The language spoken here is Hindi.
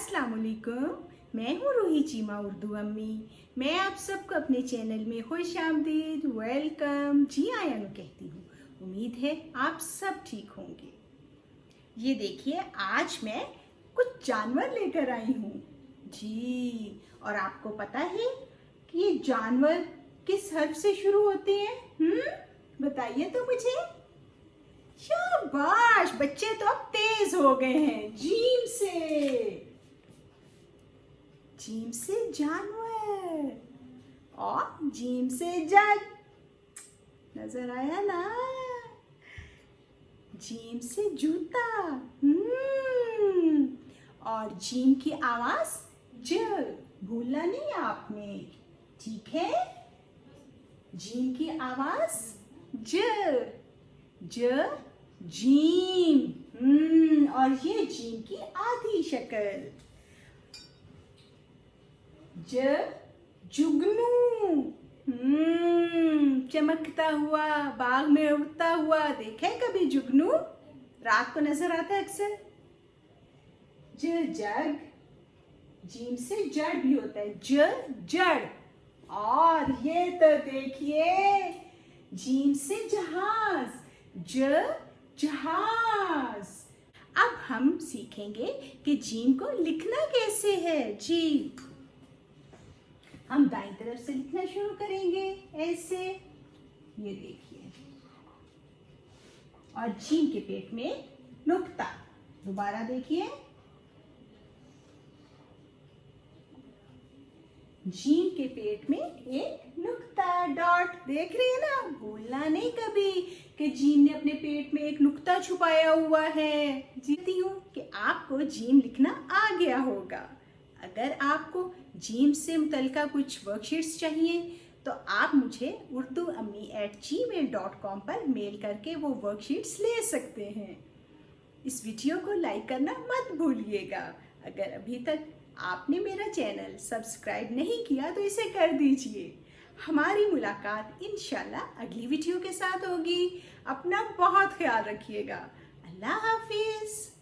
अस्सलाम वालेकुम। मैं हूँ रूही चीमा उर्दू अम्मी। मैं आप सबको अपने चैनल में खुश आमदीद, वेलकम, जी आयानु कहती हूँ। उम्मीद है आप सब ठीक होंगे। ये देखिए, आज मैं कुछ जानवर लेकर आई हूँ जी। और आपको पता है कि ये जानवर किस हर्फ से शुरू होते हैं? बताइए तो मुझे। शाबाश, बच्चे तो अब तेज हो गए हैं। जीम से। जीम से जानवर और जीम से जग। नजर आया ना? जीम से जूता। और जीम की आवाज ज। भूलना नहीं आपने, ठीक है? जीम की आवाज ज। ज जीम। और ये जीम की आधी शक्ल। ज जुगनू। चमकता हुआ, बाग में उड़ता हुआ। देखे कभी जुगनू? रात को नजर आता है अक्सर। ज जग। जीम से जड़ भी होता है। ज जड़। और ये तो देखिए, जीम से जहाज। ज जहाज। अब हम सीखेंगे कि जीम को लिखना कैसे है जी। हम दाईं तरफ से लिखना शुरू करेंगे, ऐसे। ये देखिए। और जीम के पेट में नुक्ता। दोबारा देखिए। जीम के पेट में एक नुक्ता, डॉट। देख रहे हैं ना? भूलना नहीं कभी कि जीम ने अपने पेट में एक नुक्ता छुपाया हुआ है। जीती हूँ कि आपको जीम लिखना आ गया होगा। अगर आपको जीम से मुतल्लिका कुछ वर्कशीट्स चाहिए तो आप मुझे urduammi@gmail.com पर मेल करके वो वर्कशीट्स ले सकते हैं। इस वीडियो को लाइक करना मत भूलिएगा। अगर अभी तक आपने मेरा चैनल सब्सक्राइब नहीं किया तो इसे कर दीजिए। हमारी मुलाकात इंशाल्लाह अगली वीडियो के साथ होगी। अपना बहुत ख्याल रखिएगा। अल्लाह हाफिज।